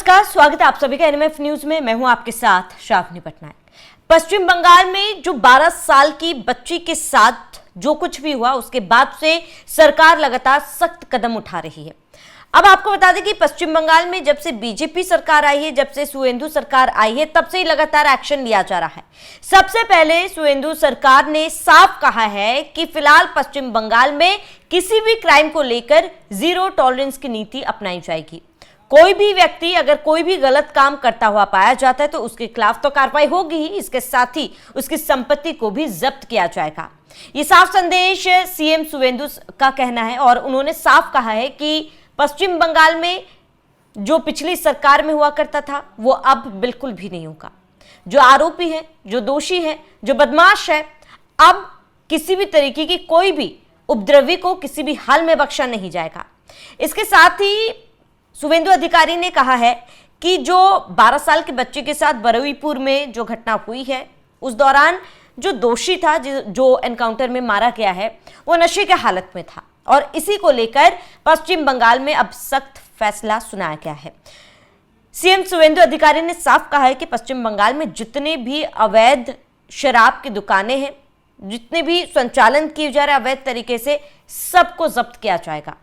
नमस्कार, स्वागत है आप सभी का एनएमएफ न्यूज में। मैं हूं आपके साथ श्रावणी पटनायक। पश्चिम बंगाल में जो 12 साल की बच्ची के साथ जो कुछ भी हुआ, उसके बाद से सरकार लगातार सख्त कदम उठा रही है। अब आपको बता दें कि पश्चिम बंगाल में जब से बीजेपी सरकार आई है, जब से सुवेंदु सरकार आई है, तब से ही लगातार एक्शन लिया जा रहा है। सबसे पहले सुवेंदु सरकार ने साफ कहा है कि फिलहाल पश्चिम बंगाल में किसी भी क्राइम को लेकर जीरो टॉलरेंस की नीति अपनाई जाएगी। कोई भी व्यक्ति अगर कोई भी गलत काम करता हुआ पाया जाता है तो उसके खिलाफ तो कार्रवाई होगी ही, इसके साथ ही उसकी संपत्ति को भी जब्त किया जाएगा। ये साफ संदेश सीएम सुवेंदु का कहना है और उन्होंने साफ कहा है कि पश्चिम बंगाल में जो पिछली सरकार में हुआ करता था वो अब बिल्कुल भी नहीं होगा। जो आरोपी है, जो दोषी है, जो बदमाश है, अब किसी भी तरीके की कोई भी उपद्रवी को किसी भी हाल में बख्शा नहीं जाएगा। इसके साथ ही सुवेंदु अधिकारी ने कहा है कि जो 12 साल के बच्चे के साथ बरुईपुर में जो घटना हुई है, उस दौरान जो दोषी था, जो एनकाउंटर में मारा गया है, वो नशे के हालत में था और इसी को लेकर पश्चिम बंगाल में अब सख्त फैसला सुनाया गया है। सीएम सुवेंदु अधिकारी ने साफ कहा है कि पश्चिम बंगाल में जितने भी अवैध शराब की दुकानें हैं, जितने भी संचालन किए जा रहे अवैध तरीके से, सबको जब्त किया जाएगा।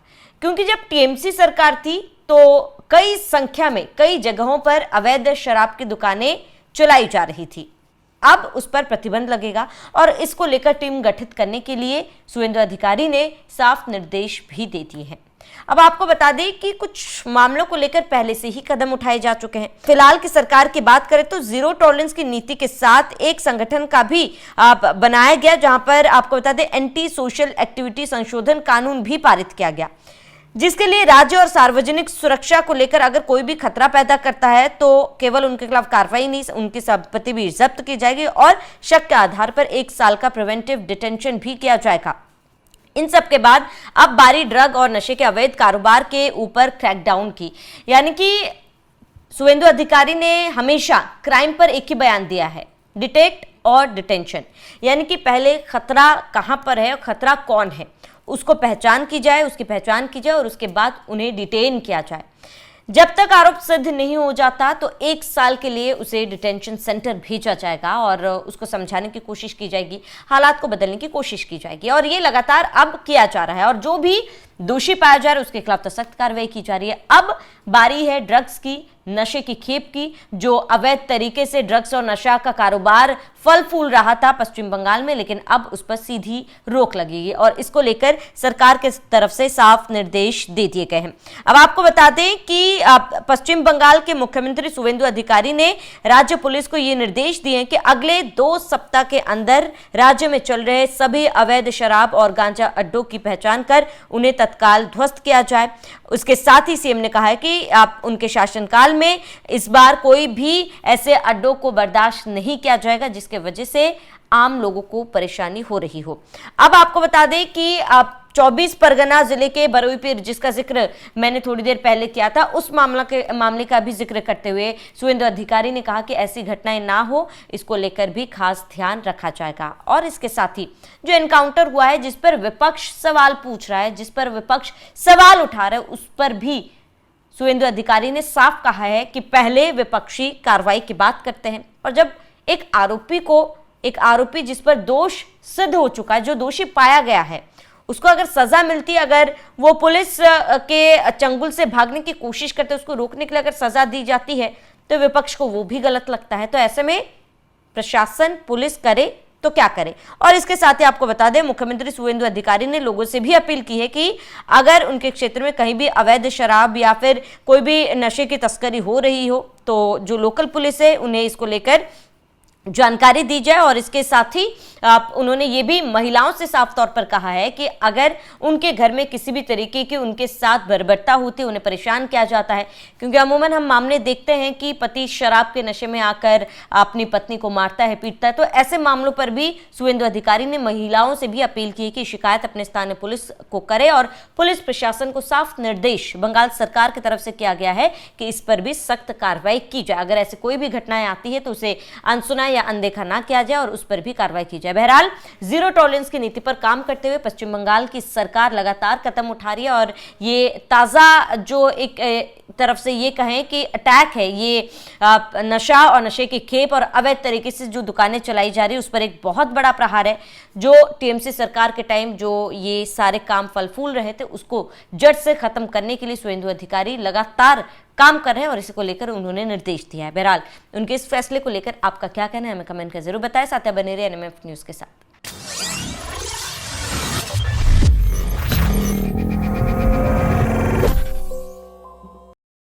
क्योंकि जब टीएमसी सरकार थी तो कई संख्या में कई जगहों पर अवैध शराब की दुकानें चलाई जा रही थी। अब उस पर प्रतिबंध लगेगा और इसको लेकर टीम गठित करने के लिए सुवेंदु अधिकारी ने साफ निर्देश भी दे दिए हैं। अब आपको बता दें कि कुछ मामलों को लेकर पहले से ही कदम उठाए जा चुके हैं। फिलहाल की सरकार की बात करें तो जीरो टॉलरेंस की नीति के साथ एक संगठन का भी बनाया गया, जहां पर आपको बता दें एंटी सोशल एक्टिविटी संशोधन कानून भी पारित किया गया, जिसके लिए राज्य और सार्वजनिक सुरक्षा को लेकर अगर कोई भी खतरा पैदा करता है तो केवल उनके खिलाफ कार्रवाई नहीं, उनकी संपत्ति भी जब्त की जाएगी और शक के आधार पर 1 साल का प्रिवेंटिव डिटेंशन भी किया जाएगा। इन सब के बाद अब बारी ड्रग और नशे के अवैध कारोबार के ऊपर क्रैकडाउन की। यानी कि सुवेंदु अधिकारी ने हमेशा क्राइम पर एक ही बयान दिया है, डिटेक्ट और डिटेंशन। यानी कि पहले खतरा कहां पर है और खतरा कौन है, उसको पहचान की जाए, उसकी पहचान की जाए और उसके बाद उन्हें डिटेन किया जाए। जब तक आरोप सिद्ध नहीं हो जाता तो 1 साल के लिए उसे डिटेंशन सेंटर भेजा जाएगा और उसको समझाने की कोशिश की जाएगी, हालात को बदलने की कोशिश की जाएगी। और ये लगातार अब किया जा रहा है और जो भी दोषी पाया जा रहा है उसके खिलाफ तो सख्त कार्रवाई की जा रही है। अब बारी है ड्रग्स की, नशे की खेप की। जो अवैध तरीके से ड्रग्स और नशा का कारोबार फल फूल रहा था पश्चिम बंगाल में, लेकिन अब उस पर सीधी रोक लगेगी और इसको लेकर सरकार के तरफ से साफ निर्देश दे दिए गए हैं। अब आपको बता दें कि पश्चिम बंगाल के मुख्यमंत्री सुवेंदु अधिकारी ने राज्य पुलिस को ये निर्देश दिए हैं कि अगले 2 सप्ताह के अंदर राज्य में चल रहे सभी अवैध शराब और गांजा अड्डों की पहचान कर उन्हें तत्काल ध्वस्त किया जाए। उसके साथ ही सीएम ने कहा है कि आप उनके शासनकाल में इस बार कोई भी ऐसे अड्डों को बर्दाश्त नहीं किया जाएगा जिसके वजह से आम लोगों को परेशानी हो रही हो। अब आपको बता दें कि आप 24 परगना जिले के बरुईपुर, जिसका जिक्र मैंने थोड़ी देर पहले किया था, उस मामले का भी जिक्र करते हुए सुवेंदु अधिकारी ने कहा कि ऐसी घटनाएं ना हो, इसको लेकर भी खास ध्यान रखा जाएगा। और इसके साथ ही जो एनकाउंटर हुआ है, जिस पर विपक्ष सवाल पूछ रहा है, जिस पर विपक्ष सवाल उठा रहा है, उस पर भी सुवेंदु अधिकारी ने साफ कहा है कि पहले विपक्षी कार्रवाई की बात करते हैं और जब एक आरोपी जिस पर दोष सिद्ध हो चुका है, जो दोषी पाया गया है, उसको अगर सजा मिलती, अगर वो पुलिस के चंगुल से भागने की कोशिश करते, उसको रोकने के लिए अगर सजा दी जाती है तो विपक्ष को वो भी गलत लगता है। तो ऐसे में प्रशासन, पुलिस करे तो क्या करे। और इसके साथ ही आपको बता दें, मुख्यमंत्री सुवेंदु अधिकारी ने लोगों से भी अपील की है कि अगर उनके क्षेत्र में कहीं भी अवैध शराब या फिर कोई भी नशे की तस्करी हो रही हो तो जो लोकल पुलिस है उन्हें इसको लेकर जानकारी दी जाए। और इसके साथ ही उन्होंने ये भी महिलाओं से साफ तौर पर कहा है कि अगर उनके घर में किसी भी तरीके की उनके साथ बर्बरता होती है, उन्हें परेशान किया जाता है, क्योंकि अमूमन हम मामले देखते हैं कि पति शराब के नशे में आकर अपनी पत्नी को मारता है, पीटता है, तो ऐसे मामलों पर भी सुवेंदु अधिकारी ने महिलाओं से भी अपील की कि शिकायत अपने स्थानीय पुलिस को करे और पुलिस प्रशासन को साफ निर्देश बंगाल सरकार की तरफ से किया गया है कि इस पर भी सख्त कार्रवाई की जाए। अगर ऐसी कोई भी घटनाएं आती है तो उसे अनसुना या अनदेखा ना किया जाए और उस पर भी कार्रवाई की जाए। बहरहाल जीरो टॉलरेंस की नीति पर काम करते हुए पश्चिम बंगाल की सरकार लगातार कदम उठा रही है और ये ताज़ा जो एक तरफ से ये कहें कि अटैक है, ये नशा और नशे की खेप और अवैध तरीके से जो दुकानें चलाई जा रही है उस पर एक बहुत बड़ा प्रहार है। जो टीएमसी सरकार के टाइम जो ये सारे काम फल फूल रहे थे उसको जड़ से खत्म करने के लिए शुभेंदु अधिकारी लगातार काम कर रहे हैं और इसी को लेकर उन्होंने निर्देश दिया है। बहरहाल उनके इस फैसले को लेकर आपका क्या कहना है, हमें कमेंट कर जरूर बताएं। साथ ही बने रहिए एनएमएफ न्यूज के साथ।